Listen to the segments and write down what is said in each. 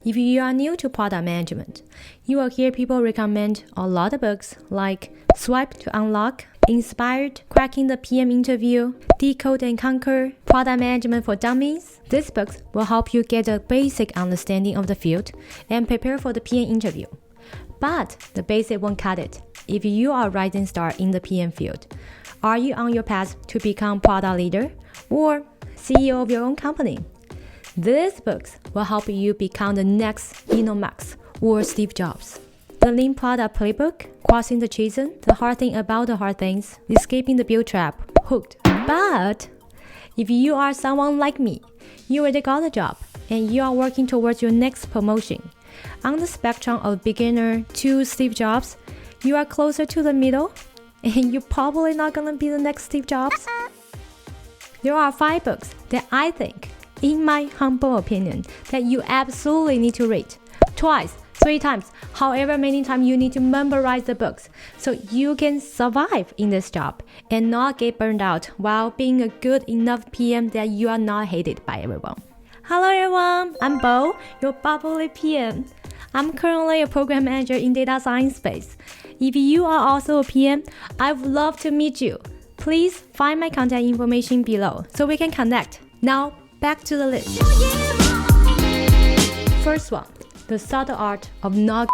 If you are new to product management, you will hear people recommend a lot of books like Swipe to Unlock, Inspired, Cracking the PM Interview, Decode and Conquer, Product Management for Dummies. These books will help you get a basic understanding of the field and prepare for the PM interview. But the basic won't cut it. If you are a rising star in the PM field, are you on your path to become product leader or CEO of your own company? These books will help you become the next Elon Musk or Steve Jobs. The Lean Product Playbook, Crossing the Chasm, The Hard Thing About the Hard Things, Escaping the Build Trap, Hooked. But if you are someone like me, you already got a job and you are working towards your next promotion. On the spectrum of beginner to Steve Jobs, you are closer to the middle and you're probably not gonna be the next Steve Jobs. There are 5 books that I think, in my humble opinion, that you absolutely need to read twice, 3 times, however many times you need to memorize the books so you can survive in this job and not get burned out while being a good enough PM that you are not hated by everyone. Hello everyone, I'm Bo, your bubbly PM. I'm currently a program manager in data science space. If you are also a PM, I would love to meet you. Please find my contact information below so we can connect. Now, back to the list. First one, the subtle art of not.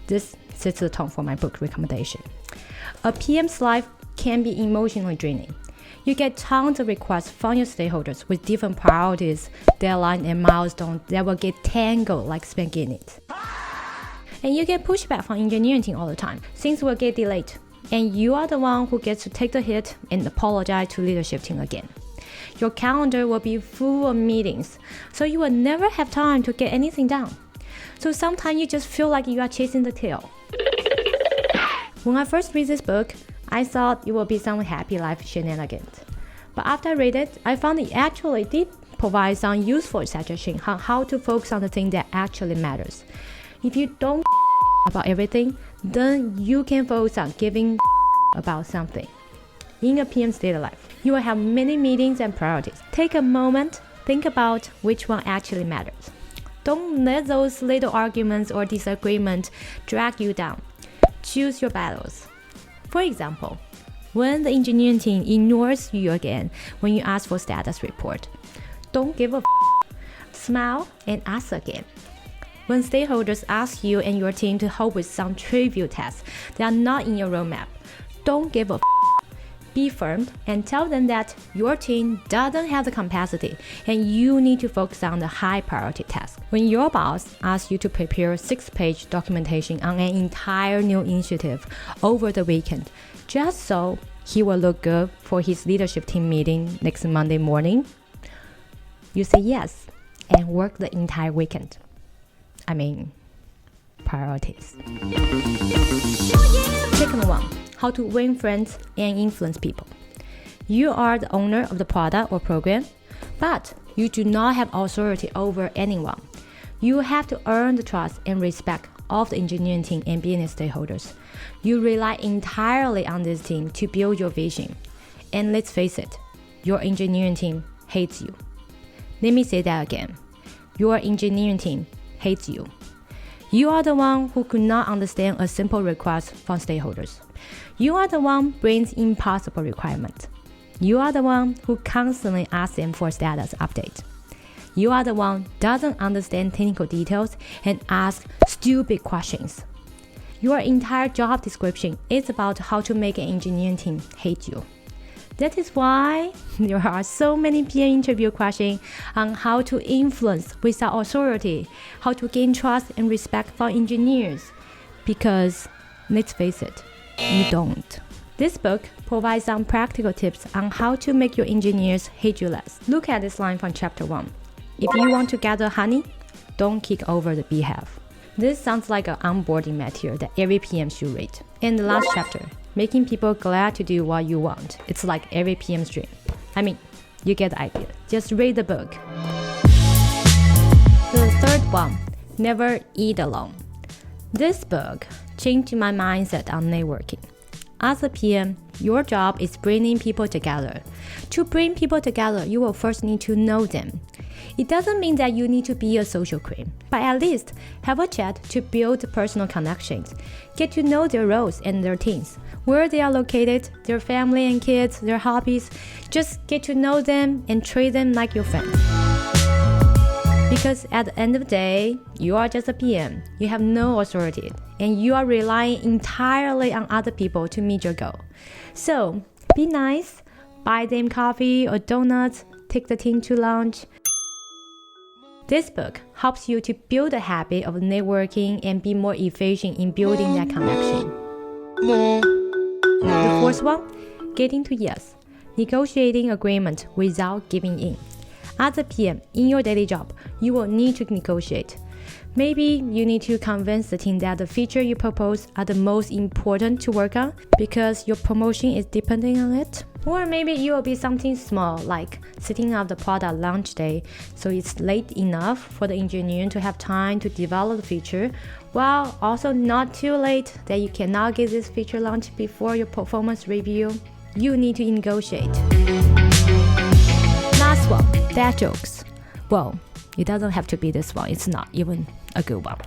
This sets the tone for my book recommendation. A PM's life can be emotionally draining. You get tons of requests from your stakeholders with different priorities, deadlines, and milestones that will get tangled like spanking it. And you get pushback from engineering team all the time. Things will get delayed, and you are the one who gets to take the hit and apologize to leadership team again. Your calendar will be full of meetings, so you will never have time to get anything done. So sometimes you just feel like you are chasing the tail. When I first read this book, I thought it would be some happy life shenanigans. But after I read it, I found it actually did provide some useful suggestions on how to focus on the thing that actually matters. If you don't about everything, then you can focus on giving about something. In a PM's daily life, you will have many meetings and priorities. Take a moment, think about which one actually matters. Don't let those little arguments or disagreements drag you down. Choose your battles. For example, when the engineering team ignores you again when you ask for status report, don't give a smile and ask again. When stakeholders ask you and your team to help with some trivial tasks that are not in your roadmap, don't give a be firm and tell them that your team doesn't have the capacity and you need to focus on the high priority task. When your boss asks you to prepare 6-page documentation on an entire new initiative over the weekend, just so he will look good for his leadership team meeting next Monday morning, you say yes and work the entire weekend. Priorities. Second one, how to win friends and influence people. You are the owner of the product or program, but you do not have authority over anyone. You have to earn the trust and respect of the engineering team and business stakeholders. You rely entirely on this team to build your vision. And let's face it, your engineering team hates you. Let me say that again. Your engineering team hates you. You are the one who could not understand a simple request from stakeholders. You are the one brings impossible requirements. You are the one who constantly asks them for status update. You are the one doesn't understand technical details and asks stupid questions. Your entire job description is about how to make an engineering team hate you. That is why there are so many peer interview questions on how to influence without authority, how to gain trust and respect from engineers. Because, let's face it, you don't. This book provides some practical tips on how to make your engineers hate you less. Look at this line from chapter 1. If you want to gather honey, don't kick over the beehive. This sounds like an onboarding material that every PM should read. In the last chapter, making people glad to do what you want. It's like every PM's dream. You get the idea. Just read the book. The third one, never eat alone. This book changed my mindset on networking. As a PM, your job is bringing people together. To bring people together, you will first need to know them. It doesn't mean that you need to be a social cream, but at least have a chat to build personal connections. Get to know their roles and their teams, where they are located, their family and kids, their hobbies. Just get to know them and treat them like your friends. Because at the end of the day, you are just a PM. You have no authority, and you are relying entirely on other people to meet your goal. So, be nice, buy them coffee or donuts, take the team to lunch. This book helps you to build a habit of networking and be more efficient in building that connection. The fourth one, getting to yes, negotiating agreement without giving in. As a PM, in your daily job, you will need to negotiate. Maybe you need to convince the team that the features you propose are the most important to work on because your promotion is depending on it. Or maybe it will be something small like setting up the product launch day so it's late enough for the engineer to have time to develop the feature, while also not too late that you cannot get this feature launched before your performance review. You need to negotiate. Last one, dad jokes. Well, it doesn't have to be this one. It's not even a good one.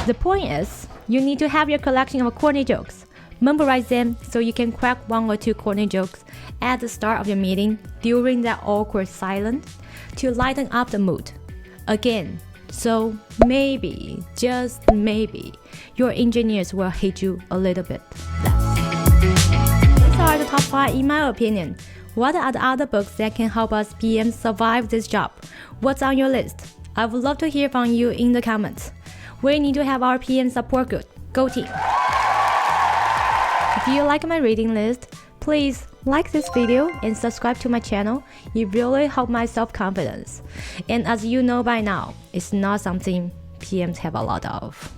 The point is, you need to have your collection of corny jokes. Memorize them so you can crack one or two corny jokes at the start of your meeting during that awkward silence to lighten up the mood. Again, so maybe, just maybe, your engineers will hate you a little bit less. These are the top 5 in my opinion. What are the other books that can help us PMs survive this job? What's on your list? I would love to hear from you in the comments. We need to have our PM support group. Go team! If you like my reading list, please like this video and subscribe to my channel. It really helps my self-confidence. And as you know by now, it's not something PMs have a lot of.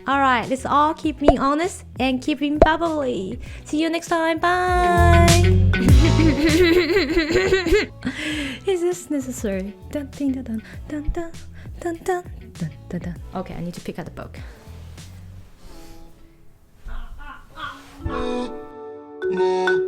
Alright, let's all keep being honest and keep being bubbly. See you next time. Bye! Is this necessary? Dun, dun, dun, dun, dun, dun, dun, dun, dun, dun. Okay, I need to pick up the book. No.